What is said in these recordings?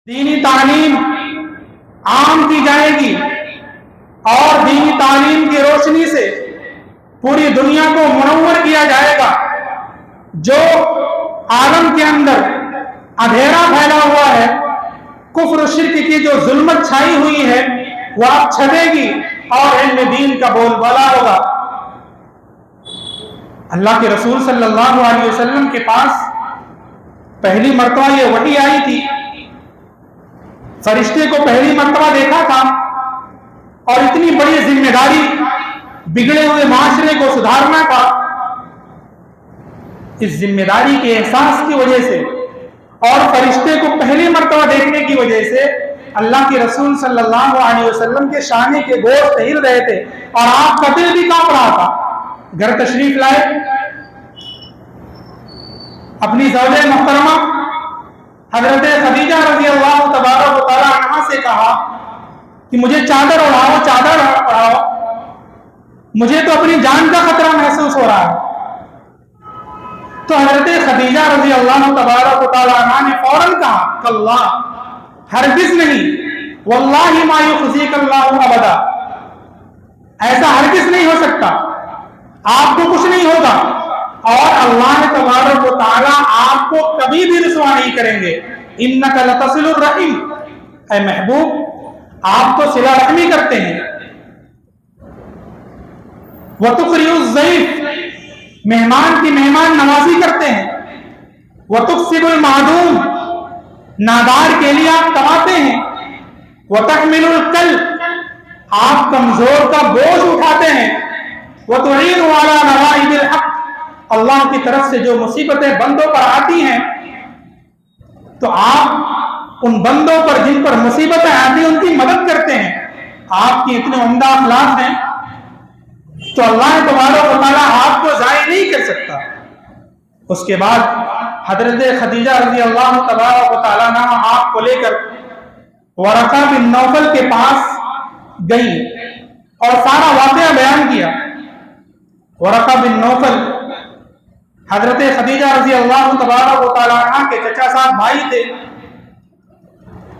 दीनी तालीम आम की जाएगी और दीनी तालीम की रोशनी से पूरी दुनिया को मुनव्वर किया जाएगा। जो आलम के अंदर अंधेरा फैला हुआ है, कुफ्र शिर्क की जो जुल्मत छाई हुई है, वह अब छटेगी और इल्म दीन का बोलबाला होगा। अल्लाह के रसूल सल्लल्लाहु अलैहि वसल्लम के पास पहली मर्तबा ये वही आई थी, फरिश्ते को पहली मर्तबा देखा था और इतनी बड़ी जिम्मेदारी बिगड़े हुए माशरे को सुधारना था। इस जिम्मेदारी के एहसास की वजह से और फरिश्ते को पहली मर्तबा देखने की वजह से अल्लाह के रसूल सल्लल्लाहु अलैहि वसल्लम के शाने के गोश्त हिल रहे थे और आपका दिल भी कांप रहा था। घर तशरीफ लाए, अपनी ज़ौजे मुहतरमा हजरत खदीजा रज़ी अल्लाह तबारक व तआला अन्हा से कहा कि मुझे चादर ओढ़ाओ, चादर ओढ़ाओ, मुझे तो अपनी जान का खतरा महसूस हो रहा है। तो हजरत खदीजा रज़ी अल्लाह तबारक व तआला अन्हा ने फौरन कहा, कल्ला, हरगिज़ नहीं, वल्लाहि मा युख़ज़ीकल्लाहु अबदा, ऐसा हरगिज़ नहीं हो सकता, आपको कुछ नहीं होगा और अल्लाह तबारक व तआला आपको कभी भी रुसवा नहीं करेंगे। इन्नका लतसिलुर रहीम, ऐ महबूब आप तो सिला रहमी करते हैं। व तुक़रिउज़ ज़ईफ़, मेहमान की मेहमान नवाजी करते हैं। व तुक्सिबुल मादूम, नादार के लिए आप कमाते हैं। व तहमिलुल कल, आप कमजोर का बोझ उठाते हैं। व तुईनु अला नवाइबिल हक़, अल्लाह की तरफ से जो मुसीबतें बंदों पर आती हैं तो आप उन बंदों पर जिन पर मुसीबतें आती हैं उनकी मदद करते हैं। आपकी इतने उम्दा अखलाक हैं तो अल्लाह तबारक व तआला आपको ज़ाय नहीं कर सकता। उसके बाद हजरत खदीजा रज़ी अल्लाह तबारक व तआला अन्हा आपको लेकर वरक़ा बिन नौफल के पास गई और सारा वाक़या बयान किया। वरक़ा बिन नौफल हजरत खदीजा रज़ी अल्लाह तबारक व तआला अन्हा के चचा साहब भाई थे,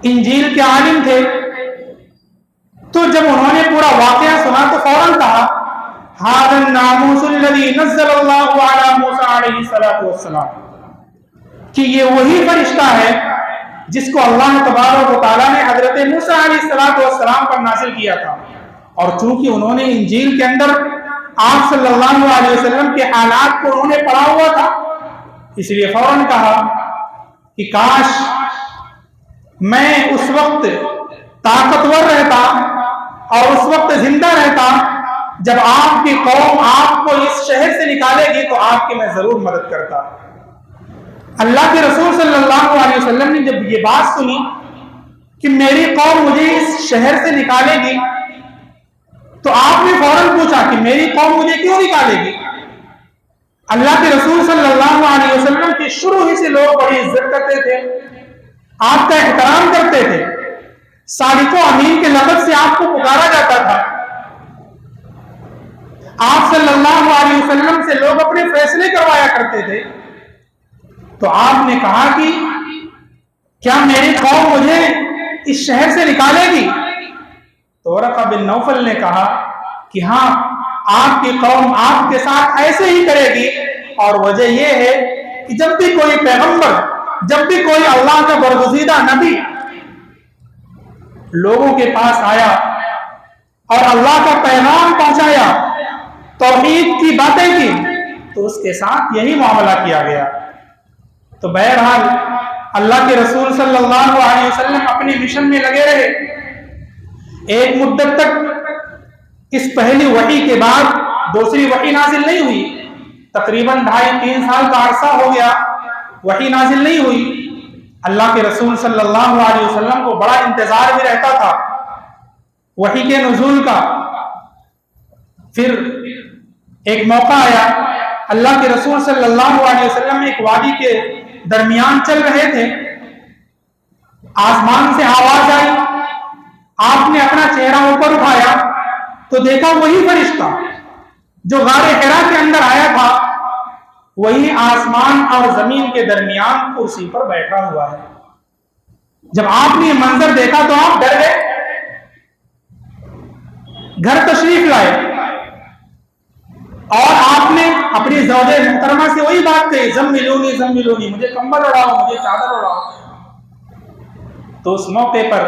इंजील के आलिम थे। तो जब उन्होंने पूरा वाक़या सुना तो फौरन कहा, हाज़न नामूसुल्लज़ी नज़्ज़लल्लाहु अला मूसा अलैहि सलातु वस्सलाम, कि ये वही फरिश्ता है जिसको अल्लाह तबारक व तआला ने हजरत मूसा अलैहि सलातु वस्सलाम पर नाज़िल किया था। और चूंकि उन्होंने इंजील के अंदर आप सल्लल्लाहु अलैहि वसल्लम के हालात को उन्होंने पढ़ा हुआ था, इसलिए फौरन कहा कि काश मैं उस वक्त ताकतवर रहता और उस वक्त जिंदा रहता जब आपकी कौम आपको इस शहर से निकालेगी तो आपकी मैं जरूर मदद करता। अल्लाह के रसूल सल्लल्लाहु अलैहि वसल्लम ने जब ये बात सुनी कि मेरी कौम मुझे इस शहर से निकालेगी तो आपने फौरन पूछा कि मेरी कौम मुझे क्यों निकालेगी। अल्लाह के रसूल सल्लल्लाहु अलैहि वसल्लम की शुरू ही से लोग बड़ी इज्जत करते थे, आपका एहतराम करते थे, सादिक़ो अमीन के लक़ब से आपको पुकारा जाता था। आप सल्लल्लाहु अलैहि वसल्लम से लोग अपने फैसले करवाया करते थे। तो आपने कहा कि क्या मेरी कौम मुझे इस शहर से निकालेगी? तो वरक़ा बिन नौफल ने कहा कि हाँ, आपकी कौम आपके साथ ऐसे ही करेगी। और वजह यह है कि जब भी कोई पैगंबर, जब भी कोई अल्लाह का बरगुज़ीदा नबी लोगों के पास आया और अल्लाह का पैगाम पहुंचाया, तौहीद की बातें की, तो उसके साथ यही मामला किया गया। तो बहरहाल अल्लाह के रसूल सल्लल्लाहु अलैहि वसल्लम अपने मिशन में लगे रहे। एक मुद्दत तक इस पहली वही के बाद दूसरी वही नाजिल नहीं हुई। तकरीबन 2.5-3 साल का अरसा हो गया, वही नाजिल नहीं हुई। अल्लाह के रसूल सल्लल्लाहु अलैहि वसल्लम को बड़ा इंतजार भी रहता था वही के नुज़ूल का। फिर एक मौका आया, अल्लाह के रसूल सल्लल्लाहु अलैहि वसल्लम एक वादी के दरमियान चल रहे थे, आसमान से आवाज आई, आपने अपना चेहरा ऊपर उठाया तो देखा वही फरिश्ता जो गारे हिरा के अंदर आया था, वही आसमान और जमीन के दरमियान कुर्सी पर बैठा हुआ है। जब आपने ये मंजर देखा तो आप डर गए, घर तशरीफ लाए और आपने अपनी ज़ौजे मुहतरमा से वही बात कही, जम्मिलूनी, मुझे कंबल उड़ाओ, मुझे चादर उड़ाओ। तो उस मौके पर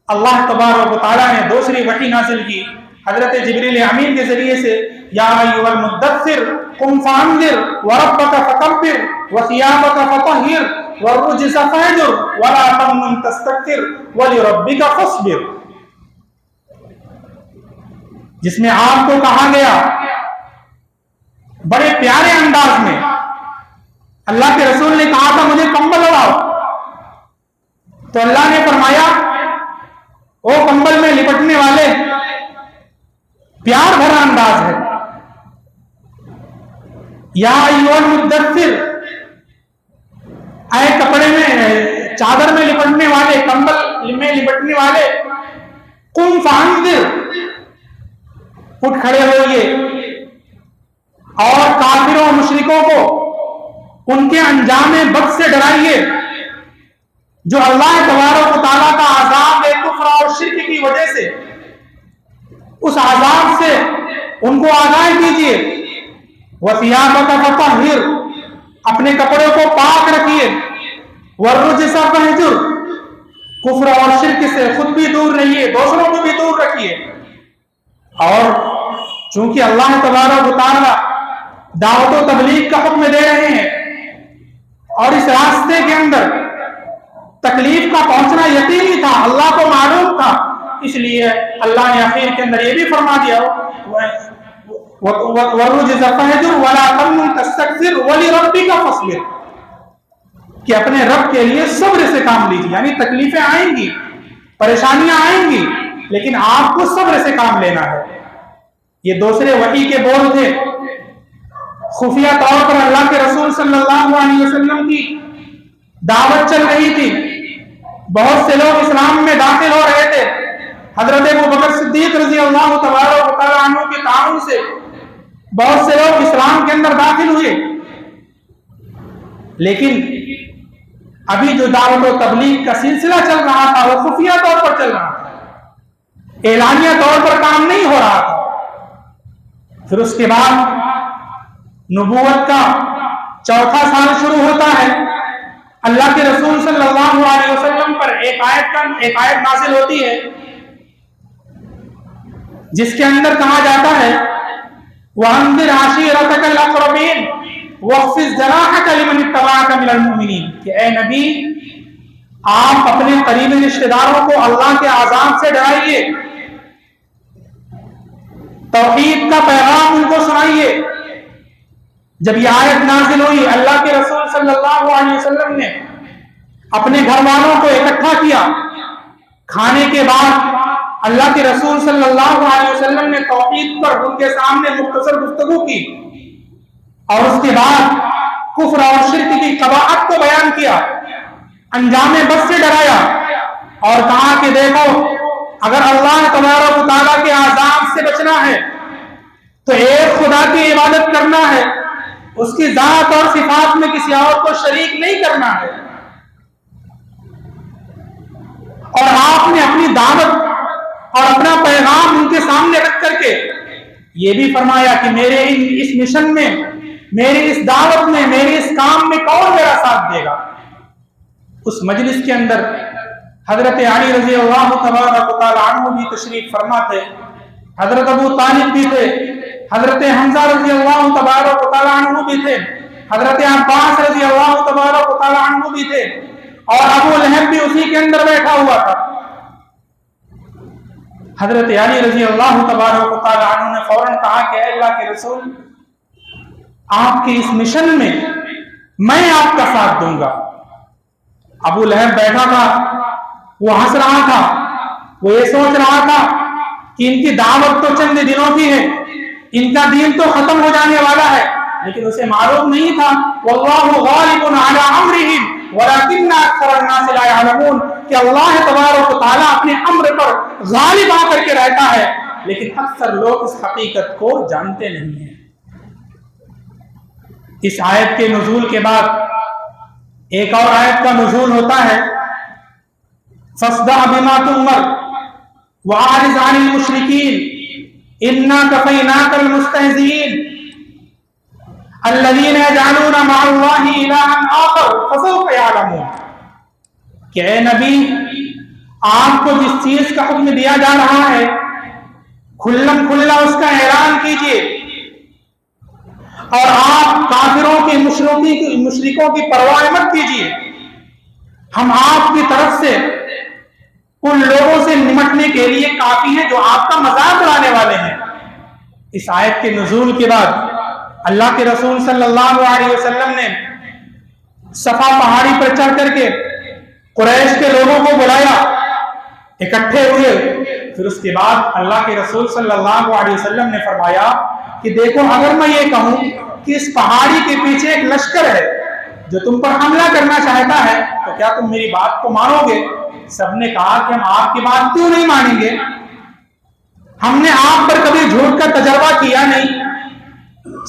अल्लाह तबारक व तआला ने दूसरी वही नाजिल की हजरत जिब्रील अमीन के जरिए से, या अय्युहल मुद्दस्सिर कुम फअंदिर व रब्बका फकब्बिर व सियाबका फतहिर व रुज्ज़ फहजुर व ला तमनुन तस्तक्थिर व लिरब्बिका फस्बिर, जिसमें आपको कहा गया बड़े प्यारे अंदाज में, अल्लाह के रसूल ने कहा था मुझे कंबल उड़ाओ, तो अल्लाह ने फरमाया ओ कंबल में लिपटने वाले, प्यार भरा अंदाज है, या अय्युहल मुद्दस्सिर, आए कपड़े में चादर में लिपटने वाले, कंबल में लिपटने वाले, कुम फअंदिर, उठ खड़े होइए और काफिरों मुशरिकों को उनके अंजामे बद से डराइए, जो अल्लाह तबारक व तआला का अज़ाब है कुफ्र और शिर्क की वजह से, उस अज़ाब से उनको आगाह कीजिए। वसियाबका फतहिर, अपने कपड़ों को पाक रखिए। वरुज्ज़ फहजुर, कुफ्र और शिर्क से खुद भी दूर रहिए, दूसरों को भी दूर रखिए। और चूंकि अल्लाह तबारक व तआला दावत व तबलीग का हुक्म दे रहे हैं और इस रास्ते के अंदर तकलीफ का पहुंचना यकीनी था, अल्लाह को मालूम था, इसलिए अल्लाह ने आखिर के अंदर ये भी फरमा दिया वरुज्ज़ फहजुर व ला तमनुन तस्तक्थिर व लिरब्बिका फस्बिर, कि अपने रब के लिए सब्र से काम लीजिए। यानी तकलीफें आएंगी, परेशानियां आएंगी, लेकिन आपको सब्र से काम लेना है। ये दूसरे वही के बोल थे। खुफिया तौर पर अल्लाह के रसूल सल्लल्लाहु अलैहि वसल्लम की दावत चल रही थी, बहुत से लोग इस्लाम में दाखिल हो रहे थे। हजरत अबू बकर सिद्दीक रज़ी अल्लाह तआला अन्हु के ताउन से बहुत से लोग इस्लाम के अंदर दाखिल हुए, लेकिन अभी जो दावत और तबलीग का सिलसिला चल रहा था वो खुफिया तौर पर चल रहा था, एलानिया तौर पर काम नहीं हो रहा था। फिर उसके बाद नबूवत का चौथा साल शुरू होता है। अल्लाह के रसूल सल्लल्लाहु अलैहि वसल्लम पर एक आयत नाज़िल होती है, जिसके अंदर कहा जाता है वअंज़िर आशीरतकल अक़रबीन वख़्फ़िज़ जनाहक लिमन इत्तबअक मिनल मुमिनीन, कि ए नबी आप अपने करीबी रिश्तेदारों को अल्लाह के अज़ाब से डराइए, तौहीद का पैगाम उनको सुनाइए। जब यह आयत नाज़िल हुई, अल्लाह के रसूल सल्लल्लाहु अलैहि वसल्लम ने अपने घर वालों को इकट्ठा किया। खाने के बाद अल्लाह के रसूल सल्लल्लाहु अलैहि वसल्लम ने तौहीद पर उनके सामने मुख्तसर गुफ्तगू की और उसके बाद कुफ्र और शिर्क की कबाअत को बयान किया, अंजामे बद से डराया और कहा कि देखो, अगर अल्लाह तबारक व तआला के अज़ाब से बचना है तो एक खुदा की इबादत करना है, उसकी जात और सिफात में किसी और को शरीक नहीं करना है। और आपने अपनी दावत और अपना पैगाम उनके सामने रख करके ये भी फरमाया कि मेरे इस मिशन में, मेरी इस दावत में, मेरे इस काम में कौन मेरा साथ देगा। उस मजलिस के अंदर हजरत अली रज़ी अल्लाह तआला अन्हु भी तशरीफ फरमा थे, हजरत अबू तालिब भी थे, हजरत हमजा रज़ी अल्लाह तआला अन्हु भी थे, हजरत अब्बास रज़ी अल्लाह तआला अन्हु भी थे, और अबू लहब भी उसी के अंदर बैठा हुआ था। हजरत अली रज़ी अल्लाह तआला अन्हु ने फौरन कहा कि अल्लाह के रसूल, आपके इस मिशन में मैं आपका साथ दूंगा। अबू लहब बैठा था, वो हंस रहा था, वो ये सोच रहा था कि इनकी दावत तो चंद दिनों की है, इनका दीन तो खत्म हो जाने वाला है, लेकिन उसे मालूम नहीं था वल्लाहु गालिबुन अला अम्रिही वलाकिन्ना अक्सरन्नास ला यअलमून, कि अल्लाह तबारक व तआला अपने अम्र पर गालिब आकर के रहता है, लेकिन अक्सर लोग इस हकीकत को जानते नहीं हैं। इस आयत के नुज़ूल के बाद एक और आयत का नुज़ूल होता है, फस्दा बिमा तुमर वारिज अनिल मुशरिकीन इन्ना कफैनाकल मुस्तहज़ीन अल्लज़ीना यजअलूना मअल्लाहि इलाहन आखर फसौफ यअलमून। कि ऐ नबी, आपको जिस चीज का हुक्म दिया जा रहा है खुल्लम खुल्ला उसका ऐलान कीजिए और आप काफिरों की मुशरिकों की परवाह मत कीजिए। हम आपकी तरफ से उन लोगों से निपटने के लिए काफी हैं जो आपका मजाक उड़ाने वाले हैं। इस आयत के नुज़ूल के बाद अल्लाह के रसूल सल्लल्लाहु अलैहि वसल्लम ने सफा पहाड़ी पर चढ़ करके कुरैश के लोगों को बुलाया, इकट्ठे हुए। फिर उसके बाद अल्लाह के रसूल सल्लल्लाहु अलैहि वसल्लम ने फरमाया कि देखो, अगर मैं ये कहूं कि इस पहाड़ी के पीछे एक लश्कर है जो तुम पर हमला करना चाहता है, तो क्या तुम मेरी बात को मानोगे? सबने कहा कि हम आपकी बात क्यों नहीं मानेंगे, हमने आप पर कभी झूठ का तजर्बा किया नहीं,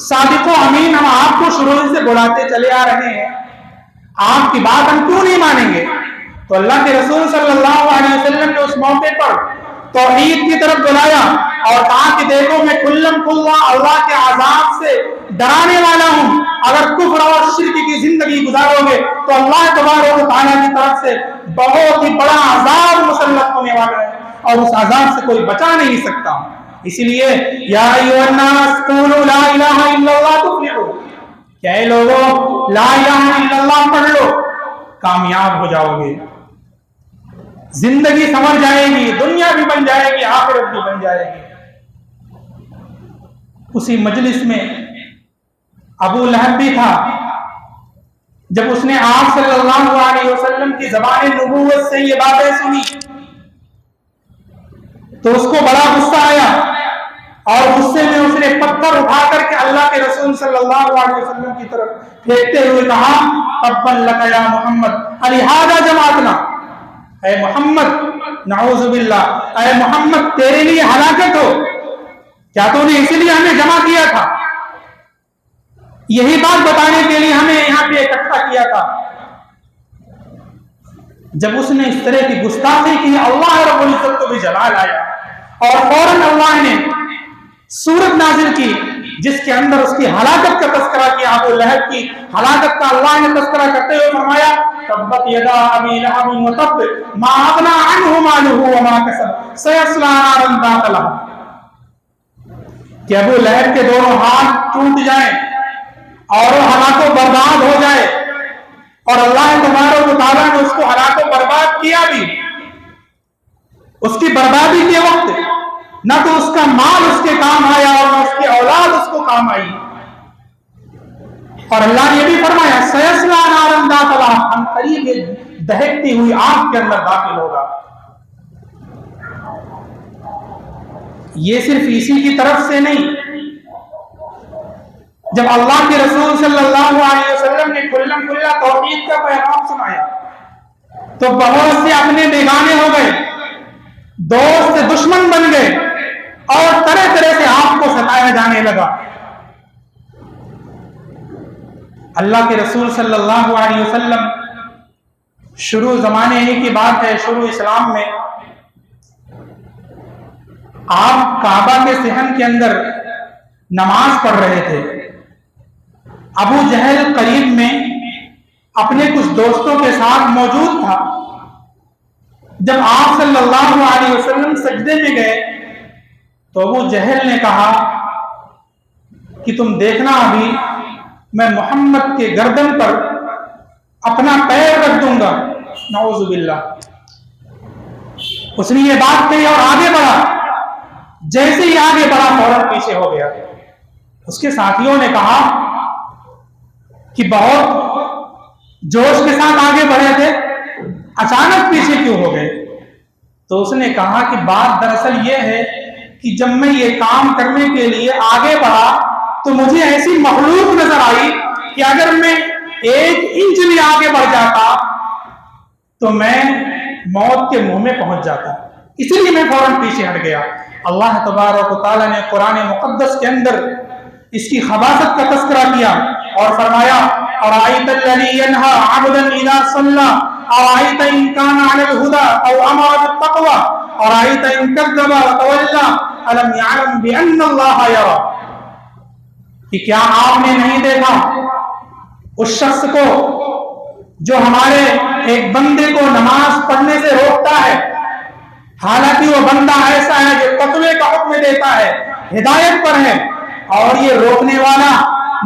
सादिको अमीन हम आपको शुरू से बुलाते चले आ रहे हैं, आपकी बात हम क्यों नहीं मानेंगे? तो अल्लाह के रसूल सल्लल्लाहु अलैहि वसल्लम ने उस मौके पर तौहीद की तरफ बुलाया और कहा कि देखो, मैं खुल्लम खुल्ला अल्लाह के अज़ाब से डराने वाला हूं। अगर कुफ्र और शिर्क की जिंदगी गुजारोगे तो अल्लाह तबारक व तआला की तरफ से बहुत ही बड़ा अज़ाब मुसल्लत होने वाला है और उस अज़ाब से कोई बचा नहीं सकता। इसलिए या अय्युहन्नास क़ूलू ला इलाहा इल्लल्लाह तुफ्लिहू, क्या लोगों ला इलाहा इल्लल्लाह पढ़ लो, कामयाब हो जाओगे, जिंदगी संवर जाएगी, दुनिया भी बन जाएगी, आखिरत भी बन जाएगी। उसी मजलिस में अबू लहब भी था। जब उसने आप सल्लल्लाहु अलैहि वसल्लम की ज़बान नबूवत से ये बातें सुनी तो उसको बड़ा गुस्सा आया और गुस्से में उसने पत्थर उठा करके अल्लाह के रसूल सल्लल्लाहु अलैहि वसल्लम की तरफ फेंकते हुए कहा, तब्बन लका या मोहम्मद अलिहादा जमाअतना, ऐ मोहम्मद नऊज़ु बिल्लाह, ऐ मोहम्मद तेरे लिए हलाकत हो, क्या तूने इसीलिए हमें जमा किया था? यही बात बताने के लिए हमें यहाँ पे इकट्ठा किया था। जब उसने इस तरह की गुस्ताखी की, अल्लाह रब्बुल इज्जत को भी जलाल आया और फौरन अल्लाह ने सूरत नाजिल की जिसके अंदर उसकी हलाकत का तस्करा किया। अबू लहब की हलाकत का अल्लाह ने तस्करा करते हुए फरमाया, तब्बत यदा अबी लहब व तब मा अगना अन्हु मालुहु व मा कसब सयस्ला नारन ज़ात लहब। कि अबू लहब के दोनों हाथ टूट जाएं और वो हलाको बर्बाद हो जाए, और अल्लाह तबारक व तआला ने उसको हलाको बर्बाद किया भी। उसकी बर्बादी के वक्त न तो उसका माल उसके काम आया और न उसकी औलाद उसको काम आई। और अल्लाह ने भी फरमाया, सयस्ला नारन ज़ात लहब, हम करीब दहकती हुई आग के अंदर दाखिल होगा। ये सिर्फ इसी की तरफ से नहीं, जब अल्लाह के रसूल सल्लल्लाहु अलैहि वसल्लम ने खुल्लम खुल्ला तौहीद का पैगाम सुनाया तो बहुत से अपने बेगाने हो गए, दोस्त से दुश्मन बन गए और तरह तरह से आपको सताया जाने लगा। अल्लाह के रसूल सल्लल्लाहु अलैहि वसल्लम, शुरू जमाने ही की बात है, शुरू इस्लाम में आप काबा के सहन के अंदर नमाज पढ़ रहे थे। अबू जहल करीब में अपने कुछ दोस्तों के साथ मौजूद था। जब आप सल्लल्लाहु अलैहि वसल्लम सजदे में गए तो अबू जहल ने कहा कि तुम देखना, अभी मैं मोहम्मद के गर्दन पर अपना पैर रख दूंगा, नऊज़ु बिल्लाह। उसने ये बात कही और आगे बढ़ा। जैसे ही आगे बढ़ा फौरन पीछे हो गया। उसके साथियों ने कहा कि बहुत जोश के साथ आगे बढ़े थे, अचानक पीछे क्यों हो गए? तो उसने कहा कि बात दरअसल ये है कि जब मैं ये काम करने के लिए आगे बढ़ा तो मुझे ऐसी मखलूक नजर आई कि अगर मैं 1 इंच भी आगे बढ़ जाता तो मैं मौत के मुंह में पहुंच जाता, इसलिए मैं फौरन पीछे हट गया। अल्लाह तबारक व तआला ने कुरान मुक़द्दस के अंदर इसकी खबासत का तस्करा किया और फरमाया, अराइता इन कान अलल हुदा औ अमर बित्तक़वा अराइता इन कज़्ज़बा व तवल्ला अलम यअलम बिअन्न अल्लाह यरा। कि क्या आपने नहीं देखा उस शख्स को जो हमारे एक बंदे को नमाज पढ़ने से रोकता है, हालांकि वो बंदा ऐसा है जो तक़वे का हुक्म देता है, हिदायत पर है, और ये रोकने वाला,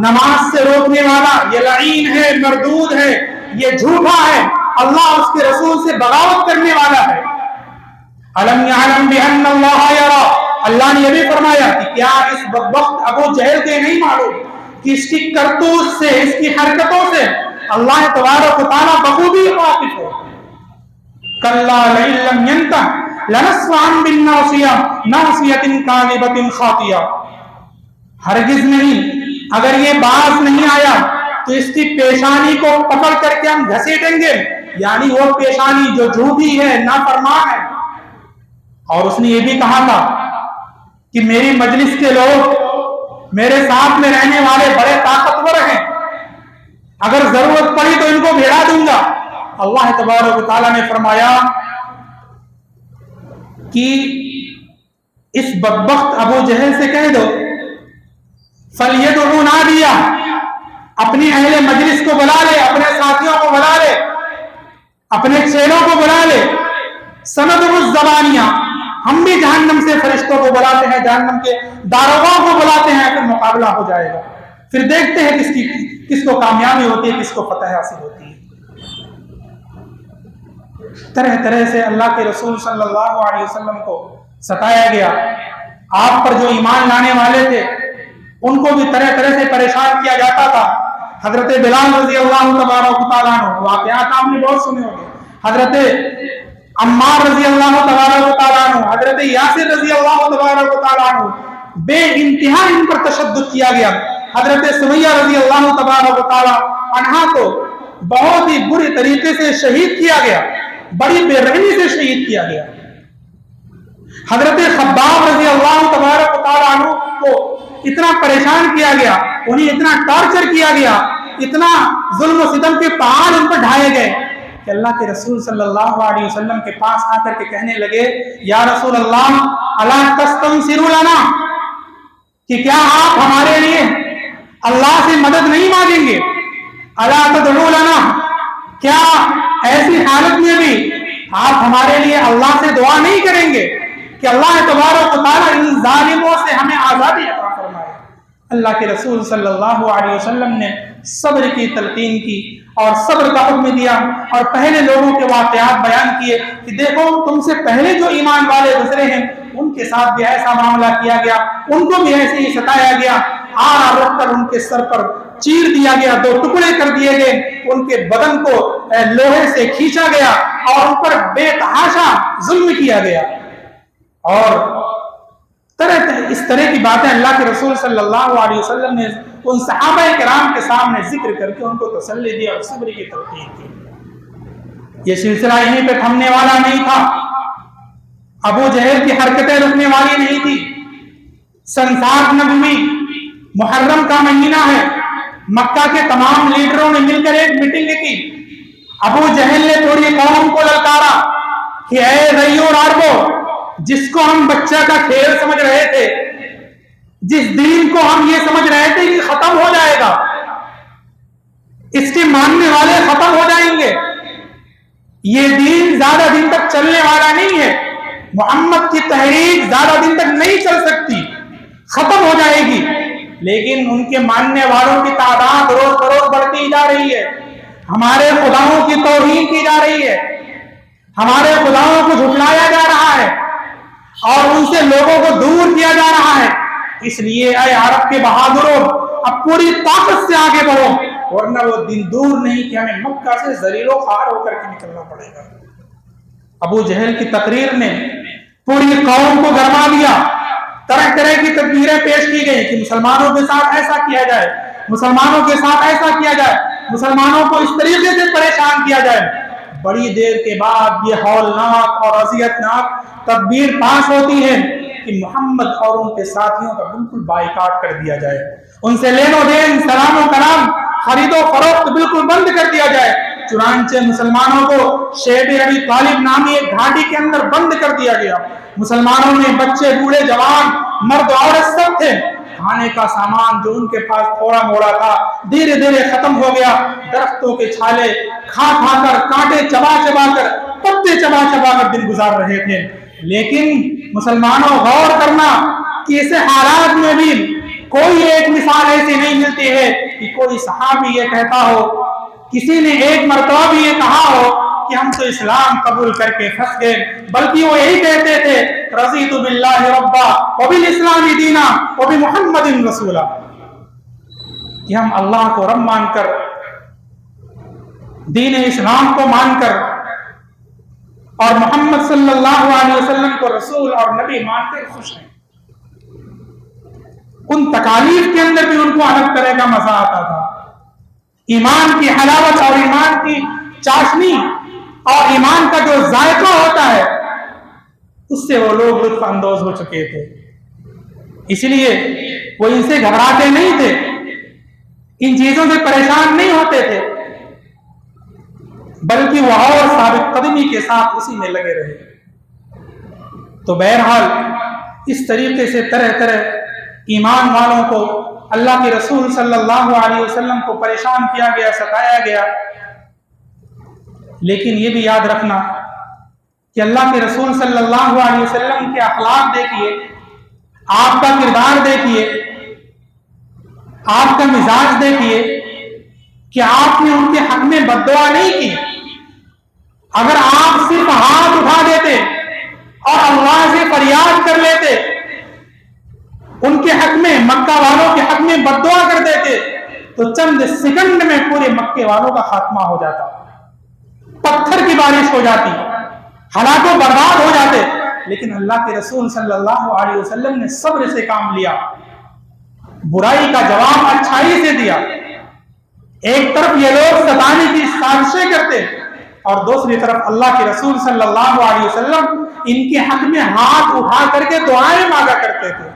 नमाज से रोकने वाला, ये लईन है, मरदूद है, ये झूठा है, अल्लाह उसके रसूल से बगावत करने वाला है। अलम यअलम बिअन्न अल्लाह यरा, अल्लाह ने यह भी फरमाया कि क्या इस बदबख्त अबू जहल के नहीं मालूम कि इसकी करतूत से, इसकी हरकतों से अल्लाह तबारक व तआला बखूबी वाकिफ हो। कल्ला लइन लम यंतह लनस्फअन बिन्नासिया नासियतिन काज़िबतिन खातिया। हरगिज नहीं, अगर ये बाज नहीं आया तो इसकी पेशानी को पकड़ करके हम घसीटेंगे, यानी वो पेशानी जो झूठी है, नाफरमान है। और उसने ये भी कहा था कि मेरी मजलिस के लोग, मेरे साथ में रहने वाले बड़े ताकतवर हैं, अगर जरूरत पड़ी तो इनको भिड़ा दूंगा। अल्लाह तबारक व तआला ने फरमाया कि इस बदबख्त अबू जहल से कह दो फलयदउ नादिया, अपनी अहले मजलिस को बुला ले, अपने साथियों को बुला ले, अपने चेलों को बुला ले। सनदुल ज़बानिया, हम भी जहन्नम से फरिश्तों को बुलाते हैं, जहन्नम के दारोगा को बुलाते हैं, फिर मुकाबला हो जाएगा, फिर देखते हैं किसको कामयाबी होती है, किसको फतह हासिल होती है। तरह तरह से अल्लाह के रसूल सल्लल्लाहु अलैहि वसल्लम को सताया गया। आप पर जो ईमान लाने वाले थे उनको भी तरह तरह से परेशान किया जाता था। हजरत बिलाल रजी अल्लाह तबारक व तआला अन्हु, वाक़यात आपने बहुत सुने होंगे। हजरत अम्मार रजी अल्लाह तबारक व तआला अन्हु, हजरत यासिर रजी अल्लाह तबारक व तआला अन्हु, बेइंतहा इन पर तशद्दुद किया गया। हजरत सुमैया रजी अल्लाह तबारक व तआला अन्हा को बहुत ही बुरी तरीके से शहीद किया गया, बड़ी बेरहमी से शहीद किया गया। हजरत खब्बाब रजी अल्लाह तबारक व तआला अन्हु को इतना परेशान किया गया, उन्हें इतना टॉर्चर किया गया, इतना जुल्म सितम के पहाड़ उन पर ढाए गए कि अल्लाह के रसूल सल्लल्लाहु अलैहि वसल्लम के पास आकर के कहने लगे, या रसूल अल्लाह अला तस्तंसिरू लना, कि क्या आप हमारे लिए अल्लाह से मदद नहीं मांगेंगे? अला तदउ लना, क्या ऐसी हालत में भी आप हमारे लिए अल्लाह से दुआ नहीं करेंगे कि अल्लाह तबारक व तआला इन जालिमों से हमें आजादी अता फरमाए। अल्लाह के रसूल सल्लल्लाहु अलैहि वसल्लम ने सब्र की तलकीन की और सब्र का हुक्म दिया, और पहले लोगों के वाक़यात बयान किए कि देखो तुमसे पहले जो ईमान वाले गुजरे हैं उनके साथ भी ऐसा मामला किया गया, उनको भी ऐसे ही सताया गया, आर रखकर उनके सर पर चीर दिया गया, दो टुकड़े कर दिए गए, उनके बदन को लोहे से खींचा गया और उन पर बेतहाशा जुल्म किया गया। और इस तरह की बातें अल्लाह के रसूल सल्लल्लाहु अलैहि वसल्लम ने उन सहाबा किराम के सामने जिक्र करके उनको तसल्ली दी और सब्र की तलकीन की। ये सिलसिला यहीं पे थमने वाला नहीं था, अबू जहल की हरकतें रुकने वाली नहीं थी। संसार नबवी, मुहर्रम का महीना है, मक्का के तमाम लीडरों ने मिलकर एक मीटिंग की। अबू जहल ने पूरी कौम को ललकारा कि ऐ ज़य्यूर अरबो, जिसको हम बच्चा का खेल समझ रहे थे, जिस दीन को हम ये समझ रहे थे कि खत्म हो जाएगा, इसके मानने वाले खत्म हो जाएंगे, ये दीन ज्यादा दिन तक चलने वाला नहीं है, मोहम्मद की तहरीक ज्यादा दिन तक नहीं चल सकती, खत्म हो जाएगी। लेकिन उनके मानने वालों की तादाद रोज बरोज बढ़ती जा रही है, हमारे खुदाओं की तौहीन की जा रही है, हमारे खुदाओं को झुठलाया जा रहा है और उनसे लोगों को दूर किया जा रहा है। इसलिए ऐ अरब के बहादुरों, अब पूरी ताकत से आगे बढ़ो, वरना वो दिन दूर नहीं कि हमें मक्का से जलीलो खार होकर के निकलना पड़ेगा। अबू जहल की तकरीर ने पूरी कौम को गरमा दिया, तरह तरह की तदबीरें पेश की गई कि मुसलमानों के साथ ऐसा किया जाए, मुसलमानों के साथ ऐसा किया जाए, मुसलमानों को इस तरीके से परेशान किया जाए। बड़ी देर के बाद ये हौलनाक और अज़ियतनाक तदबीर पास होती है कि मोहम्मद और उनके साथियों का बिल्कुल बाइकाट कर दिया जाए, उनसे लेनो देन, सलामो कलाम, खरीदो फरोख्त बिल्कुल बंद कर दिया जाए, चुनांचे मुसलमानों को शेब अबी तालिब नामी एक घाटी के अंदर बंद कर दिया गया। मुसलमानों में बच्चे, बूढ़े, जवान, मर्द, औरत सब थे। खाने का सामान जो उनके पास थोड़ा मोड़ा था धीरे धीरे खत्म हो गया। दरख्तों के छाले खा खा कर, कांटे चबा चबा कर, पत्ते चबा चबा कर दिन गुजार रहे थे। लेकिन मुसलमानों, गौर करना कि ऐसे हालात में भी कोई एक मिसाल ऐसी नहीं मिलती है कि कोई सहाबी ये कहता हो, किसी ने एक मर्तबा भी ये कहा हो कि हम तो इस्लाम कबूल करके फंस गए, बल्कि वो यही कहते थे रज़ीतु बिल्लाहि रब्बा व बिल इस्लामी दीना व बि मुहम्मदिन रसूला, कि हम अल्लाह को रब मानकर, दीन इस्लाम को मानकर और मोहम्मद सल्लल्लाहु अलैहि वसल्लम को रसूल और नबी मानकर खुश हैं। उन तकालीफ के अंदर भी उनको अलग तरह का मजा आता था। ईमान की हलावत और ईमान की चाशनी और ईमान का जो जायका होता है, उससे वो लोग लुत्फ अंदोज हो चुके थे। इसलिए वो इनसे घबराते नहीं थे, इन चीजों से परेशान नहीं होते थे, बल्कि वो और साबित कदमी के साथ उसी में लगे रहे। तो बहरहाल इस तरीके से तरह तरह ईमान वालों को अल्लाह के रसूल सल्लल्लाहु अलैहि वसल्लम को परेशान किया गया, सताया गया। लेकिन ये भी याद रखना कि अल्लाह के रसूल सल्लल्लाहु अलैहि वसल्लम के अखलाक देखिए, आपका किरदार देखिए, आपका मिजाज देखिए कि आपने उनके हक में बद्दुआ नहीं की। अगर आप सिर्फ हाथ उठा देते और अल्लाह से फरियाद कर लेते, उनके हक में, मक्का वालों के हक में बद्दुआ कर देते, तो चंद सेकंड में पूरे मक्के वालों का खात्मा हो जाता, पत्थर की बारिश हो जाती, हालातों बर्बाद हो जाते। लेकिन अल्लाह के रसूल सल्लल्लाहु अलैहि वसल्लम ने सब्र से काम लिया, बुराई का जवाब अच्छाई से दिया। एक तरफ ये लोग सताने की साजिशें करते और दूसरी तरफ अल्लाह के रसूल सल्लल्लाहु अलैहि वसल्लम इनके हक में हाथ उठा करके दुआएं मांगा करते थे।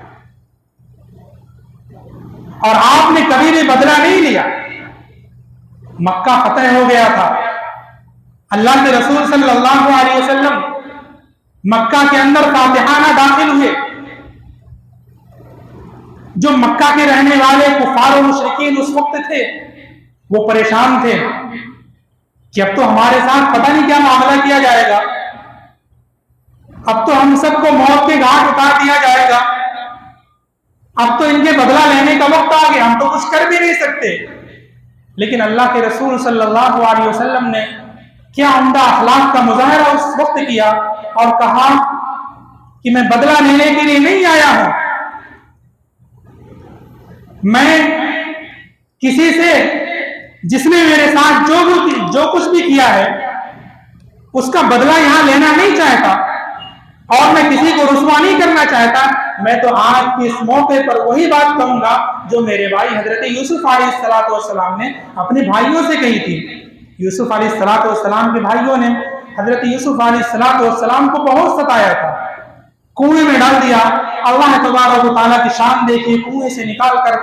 और आपने कभी भी बदला नहीं लिया। मक्का फतह हो गया था, अल्लाह के रसूल सल्लल्लाहु अलैहि वसल्लम मक्का के अंदर फातिहाना दाखिल हुए। जो मक्का के रहने वाले कुफार और मुशरिकीन उस वक्त थे, वो परेशान थे कि अब तो हमारे साथ पता नहीं क्या मामला किया जाएगा, अब तो हम सबको मौत के घाट उतार दिया जाएगा, अब तो इनके बदला लेने का वक्त आ गया, हम तो कुछ कर भी नहीं सकते। लेकिन अल्लाह के रसूल सल्लल्लाहु अलैहि वसल्लम ने क्या उम्दा अखलाक का मुजाहरा उस वक्त किया और कहा कि मैं बदला लेने के लिए नहीं आया हूं, मैं किसी से जिसने मेरे साथ जो कुछ भी किया है उसका बदला यहां लेना नहीं चाहता और मैं किसी को रुसवा नहीं करना चाहता। मैं तो आज के इस मौके पर वही बात कहूंगा जो मेरे भाई हजरत यूसुफ अलैहिस्सलाम ने अपने भाइयों से कही थी। यूसुफ अलैहिस्सलाम के भाइयों ने हजरत यूसुफ अलैहिस्सलाम को बहुत सताया था, कुएं में डाल दिया। अल्लाह तबारक व तआला की शान देखिए, कुएं से निकाल कर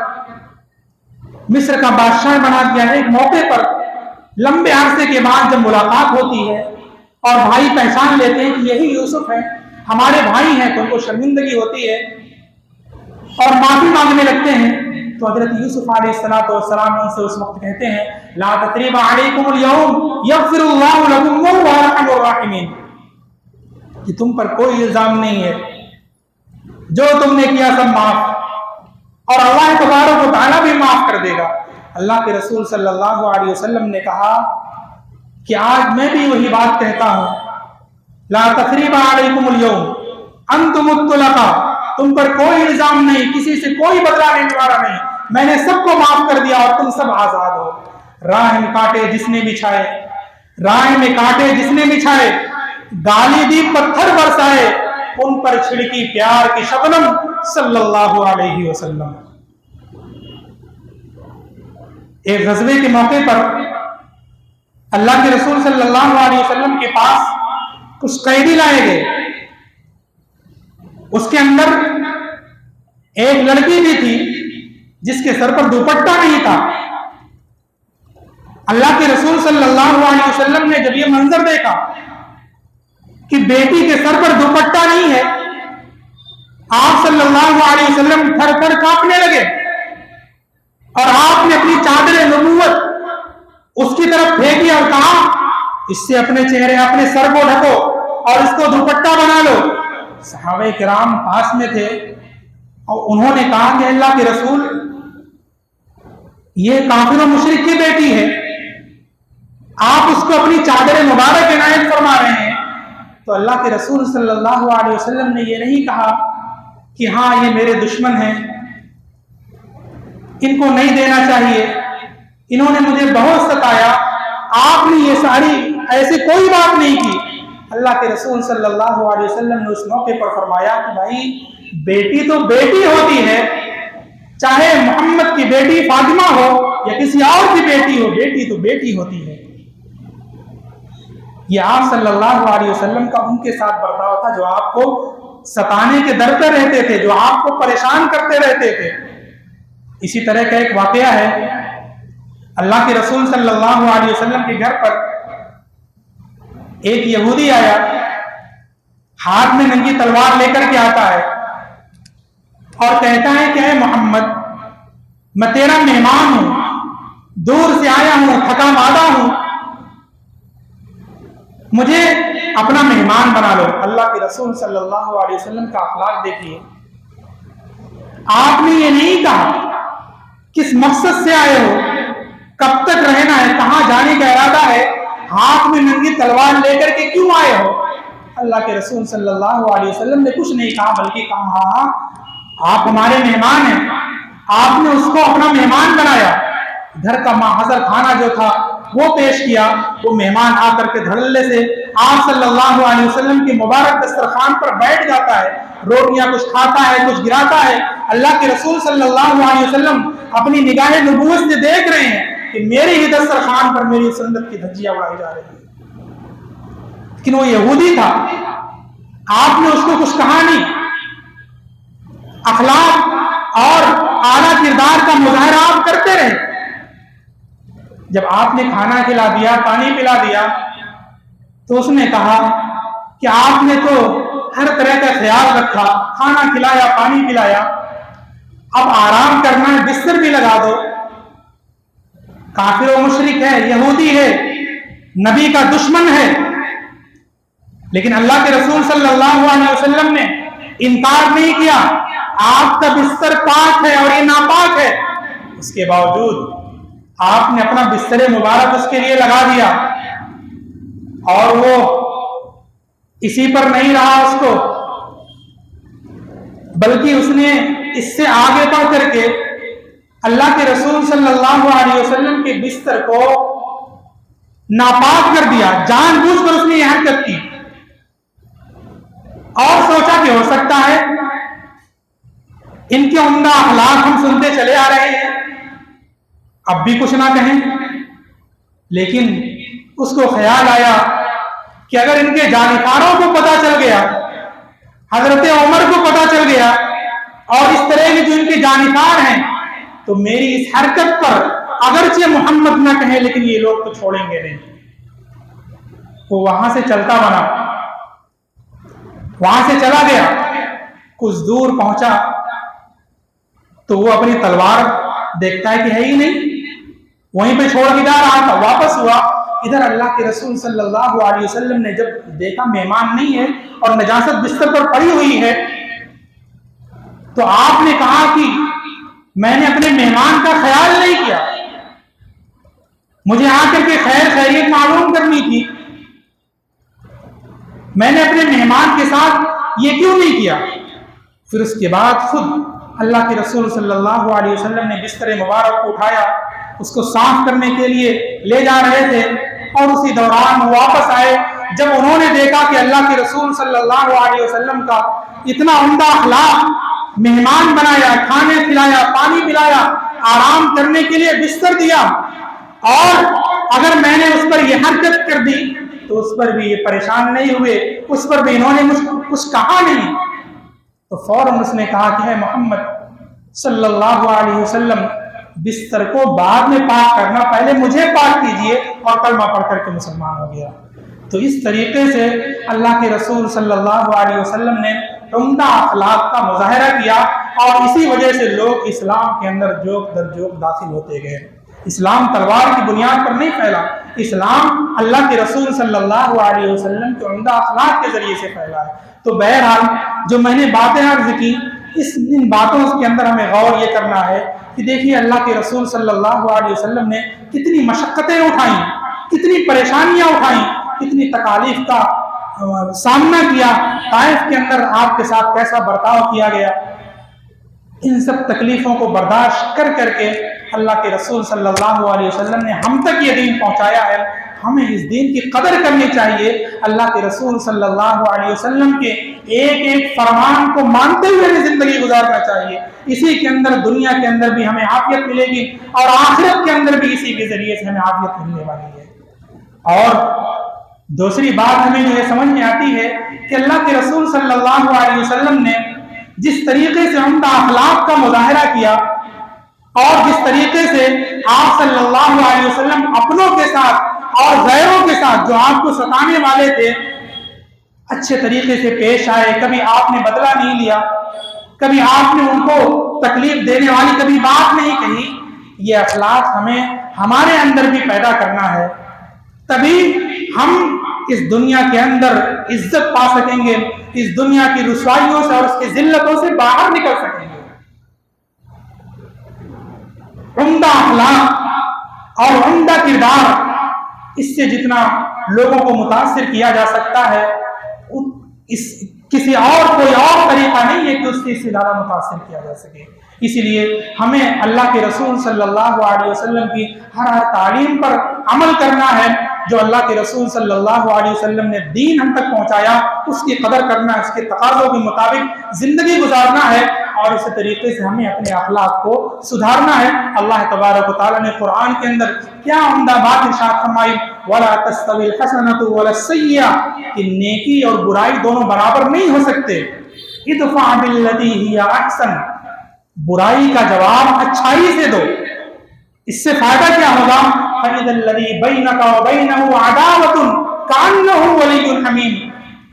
मिस्र का बादशाह बना दिया। एक मौके पर लंबे अरसे के बाद जब मुलाकात होती है और भाई पहचान लेते हैं कि यही यूसुफ है, हमारे भाई हैं, तो उनको शर्मिंदगी होती है और माफी मांगने लगते हैं। तो हजरत यूसुफ अलैहिस्सलाम उनसे उस वक्त कहते हैं, ला तक़रीबा अलैकुमुल यौम यग़फिरुल्लाहु लकुम व हुवा अरहमुर राहिमीन, कि तुम पर कोई इल्जाम नहीं है, जो तुमने किया सब माफ, और अल्लाह तबारक व तआला भी माफ कर देगा। अल्लाह के रसूल सल्लल्लाहु अलैहि वसल्लम ने कहा कि आज मैं भी वही बात कहता हूं, ला तक़रीबा अलैकुमुल यौम अंतुमुत तुलका, तुम पर कोई इल्जाम नहीं, किसी से कोई बदला लेने वाला नहीं, मैंने सबको माफ कर दिया और तुम सब आजाद हो। राह में कांटे जिसने बिछाए, राह में कांटे जिसने बिछाए, गाली दी पत्थर बरसाए, उन पर छिड़की प्यार की शबनम सल्लल्लाहु अलैहि वसल्लम। एक गज़वे के मौके पर अल्लाह के रसूल सल्लल्लाहु अलैहि वसल्लम के पास कुछ कैदी लाए गए। उसके अंदर एक लड़की भी थी जिसके सर पर दुपट्टा नहीं था। अल्लाह के रसूल सल्लल्लाहु अलैहि वसल्लम ने जब ये मंजर देखा कि बेटी के सर पर दुपट्टा नहीं है, आप सल्लल्लाहु अलैहि वसल्लम थर थर कांपने लगे और आपने अपनी चादर नबूवत उसकी तरफ फेंकी और कहा, इससे अपने चेहरे अपने सर को ढको और इसको दुपट्टा बना लो। सहाबे किराम पास में थे और उन्होंने कहा कि अल्लाह के रसूल, ये काफिर और मुशरिक की बेटी है, आप उसको अपनी चादर मुबारक इनायत फरमा रहे हैं। तो अल्लाह के रसूल सल्लल्लाहु अलैहि वसल्लम ने ये नहीं कहा कि हाँ ये मेरे दुश्मन हैं, इनको नहीं देना चाहिए, इन्होंने मुझे बहुत सताया। आपने ये सारी ऐसी कोई बात नहीं की। अल्लाह के रसूल सल्लल्लाहु अलैहि वसल्लम ने उस मौके पर फरमाया कि भाई बेटी तो बेटी होती है, चाहे मोहम्मद की बेटी फातिमा हो या किसी और की बेटी हो, बेटी तो बेटी होती है। ये आप सल्लल्लाहु अलैहि वसल्लम का उनके साथ बर्ताव था, जो आपको सताने के दर पर रहते थे, जो आपको परेशान करते रहते थे। इसी तरह का एक वाकया है, अल्लाह के रसूल सल्लल्लाहु अलैहि वसल्लम के घर पर एक यहूदी आया, हाथ में नंगी तलवार लेकर के आता है और कहता है कि ऐ मोहम्मद, मैं तेरा मेहमान हूं, दूर से आया हूं, थका मादा हूं, मुझे अपना मेहमान बना लो। अल्लाह के रसूल सल्लल्लाहु अलैहि वसल्लम का अखलाक देखिए। आपने ये नहीं कहा किस मकसद से आए हो, कब तक रहना है, कहां जाने का इरादा है, हाथ में नंगी तलवार लेकर के क्यों आए हो। अल्लाह के रसूल सल्लल्लाहु अलैहि वसल्लम ने कुछ नहीं कहा, बल्कि कहा आप हमारे मेहमान हैं। आपने उसको अपना मेहमान बनाया, घर का माहज़र खाना जो था वो पेश किया। वो मेहमान आकर के धड़ल्ले से आप सल्लल्लाहु अलैहि वसल्लम के मुबारक दस्तरखान पर बैठ जाता है, रोटियां कुछ खाता है, कुछ गिराता है। अल्लाह के रसूल सल्लल्लाहु अलैहि वसल्लम अपनी निगाह नबूवत से देख रहे हैं कि मेरे ही दस्तरखान पर मेरी सुन्नत की धज्जियां उड़ाई जा रही है। लेकिन वो यहूदी था, आपने उसको कुछ कहा नहीं। अखलाक और आला किरदार का मुजाहरा आप करते रहे। जब आपने खाना खिला दिया, पानी पिला दिया, तो उसने कहा कि आपने तो हर तरह का ख्याल रखा, खाना खिलाया, पानी पिलाया, अब आराम करना है, बिस्तर भी लगा दो। काफिर और मुशरिक है, यहूदी है, नबी का दुश्मन है, लेकिन अल्लाह के रसूल सल्लल्लाहु अलैहि वसल्लम ने इनकार नहीं किया। आपका बिस्तर पाक है और ये नापाक है, इसके बावजूद आपने अपना बिस्तर मुबारक उसके लिए लगा दिया। और वो इसी पर नहीं रहा उसको, बल्कि उसने इससे आगे बढ़ करके अल्लाह के रसूल सल्लल्लाहु अलैहि वसल्लम के बिस्तर को नापाक कर दिया। जानबूझकर उसने यह हरकत की और सोचा कि हो सकता है इनके उम्दा अखलाक हम सुनते चले आ रहे हैं, अब भी कुछ ना कहें। लेकिन उसको ख्याल आया कि अगर इनके जानिफारों को पता चल गया, हजरत उमर को पता चल गया और इस तरह के जो इनके जानिफार हैं, तो मेरी इस हरकत पर अगरचे मोहम्मद ना कहे, लेकिन ये लोग तो छोड़ेंगे नहीं। वो वहां से चलता बना, वहां से चला गया, कुछ दूर पहुंचा तो वो अपनी तलवार देखता है कि है ही नहीं, वहीं पे छोड़ के जा रहा था। वापस हुआ, इधर अल्लाह के रसूल सल्लल्लाहु अलैहि वसल्लम ने जब देखा मेहमान नहीं है और नजासत बिस्तर पर पड़ी हुई है, तो आपने कहा कि मैंने अपने मेहमान का ख्याल नहीं किया, मुझे आकर के खैर खैरियत मालूम करनी थी, मैंने अपने मेहमान के साथ ये क्यों नहीं किया। फिर उसके बाद खुद अल्लाह के रसूल सल्लल्लाहु अलैहि वसल्लम ने बिस्तर मुबारक को उठाया, उसको साफ करने के लिए ले जा रहे थे और उसी दौरान वापस आए। जब उन्होंने देखा कि अल्लाह के रसूल सल्लल्लाहु अलैहि वसल्लम का इतना उम्दा अखलाक, मेहमान बनाया, खाने खिलाया, पानी पिलाया, आराम करने के लिए बिस्तर दिया, और अगर मैंने उस पर यह हरकत कर दी तो उस पर भी ये परेशान नहीं हुए, उस पर भी इन्होंने मुझको कुछ कहा नहीं, तो फौरन उसने कहा कि है मोहम्मद सल्लल्लाहु अलैहि वसल्लम, बिस्तर को बाद में पाक करना, पहले मुझे पाक कीजिए, और कलमा पढ़ करके मुसलमान हो गया। तो इस तरीके से अल्लाह के रसूल सल्लल्लाहु अलैहि वसल्लम ने उम्दा अखलाक का मुजाहरा किया, और इसी वजह से लोग इस्लाम के अंदर जोक दर जोक दाखिल होते गए। इस्लाम तलवार की बुनियाद पर नहीं फैला, इस्लाम अल्लाह के रसूल सल्लल्लाहु अलैहि वसल्लम के उम्दा अखलाक के जरिए से फैला है। तो बहरहाल जो मैंने बातें अर्ज की, इन बातों के अंदर हमें गौर ये करना है कि देखिए अल्लाह के रसूल सल्लल्लाहु अलैहि वसल्लम ने कितनी मशक्क़तें उठाई, कितनी परेशानियां उठाई, कितनी तकालीफ का सामना किया, ताइफ के अंदर आपके साथ कैसा बर्ताव किया गया। इन सब तकलीफों को बर्दाश्त कर करके अल्लाह के रसूल सल्लल्लाहु अलैहि वसल्लम ने हम तक ये दीन पहुंचाया है। हमें इस दीन की कदर करनी चाहिए, अल्लाह के रसूल सल्लल्लाहु अलैहि वसल्लम के एक एक फरमान को मानते हुए जिंदगी गुजारना चाहिए। इसी के अंदर दुनिया के अंदर भी हमें आफियत मिलेगी, और आखिरत के अंदर भी इसी के जरिए से हमें आफियत मिलने वाली है। और दूसरी बात हमें जो समझ में आती है कि अल्लाह के रसूल सल्लल्लाहु अलैहि वसल्लम ने जिस तरीके से उम्दा अखलाक का मुजाहरा किया, और जिस तरीके से आप सल्लल्लाहु अलैहि वसल्लम अपनों के साथ और गैरों के साथ जो आपको सताने वाले थे अच्छे तरीके से पेश आए, कभी आपने बदला नहीं लिया, कभी आपने उनको तकलीफ देने वाली कभी बात नहीं कही। ये अखलाक हमें हमारे अंदर भी पैदा करना है, तभी हम इस दुनिया के अंदर इज्जत पा सकेंगे, इस दुनिया की रुसवाइयों से और उसकी जिल्लतों से बाहर निकल सकेंगे। उम्दा अखलाक और उम्दा किरदार, इससे जितना लोगों को मुतासिर किया जा सकता है, इस किसी और कोई और तरीका नहीं है कि उससे ज्यादा मुतासिर किया जा सके। इसीलिए हमें अल्लाह के रसूल सल्लल्लाहु अलैहि वसल्लम की हर तालीम पर अमल करना है। जो अल्लाह के रसूल सल्लल्लाहु अलैहि वसल्लम ने दीन हम तक पहुंचाया, उसकी कदर करना, उसके तकाज़ों के मुताबिक जिंदगी गुजारना है, और इसी तरीके से हमें अपने अखलाक को सुधारना है। अल्लाह तबारक व तआला ने कुरान के अंदर क्या उम्दा बात इरशाद फरमाई, वला तस्तविल हसनतु वला सय्या, कि नेकी और बुराई दोनों बराबर नहीं हो सकते। इदफा बिल्लती हिया अहसन, बुराई का जवाब अच्छाई से दो। इससे फायदा क्या होगा, फइदल्लज़ी बैनका व बैनहु अदावतुन कान्नहु वलियुन हमीम,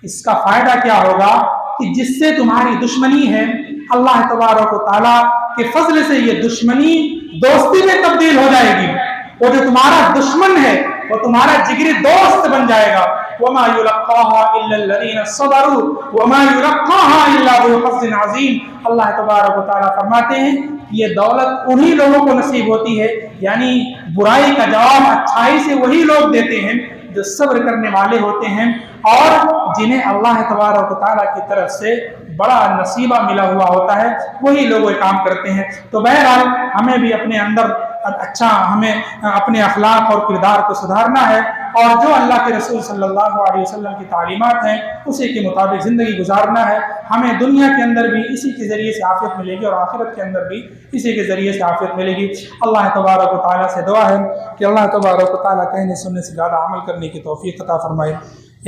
इसका फायदा क्या होगा कि जिससे तुम्हारी दुश्मनी है, अल्लाह तबारक व तआला के फजल से ये दुश्मनी दोस्ती में तब्दील हो जाएगी। वो जो तुम्हारा दुश्मन है वो तुम्हारा जिगरी दोस्त बन जाएगा। वमा युलक्काहा इल्लल्लज़ीना सबरू वमा युलक्काहा इल्ला ज़ू हज़्ज़िन अज़ीम। अल्लाह तबारक व तआला फरमाते हैं कि ये दौलत उन्हीं लोगों को नसीब होती है, यानी बुराई का जवाब अच्छाई से वही लोग देते हैं जो सब्र करने वाले होते हैं, और जिन्हें अल्लाह तबारक व तआला की तरफ से बड़ा नसीबा मिला हुआ होता है, वही लोग ये काम करते हैं। तो बहरहाल हमें भी अपने अंदर हमें अपने अखलाक और किरदार को सुधारना है, और जो अल्लाह के रसूल सल्लल्लाहु अलैहि वसल्लम की तालीमात हैं उसी के मुताबिक ज़िंदगी गुजारना है। हमें दुनिया के अंदर भी इसी के ज़रिए से आफियत मिलेगी, और आखिरत के अंदर भी इसी के ज़रिए से आफियत मिलेगी। अल्लाह तबारक व तआला से दुआ है कि अल्लाह तबारक व तआला कहने सुनने से ज़्यादा अमल करने की तौफीक अता फरमाए।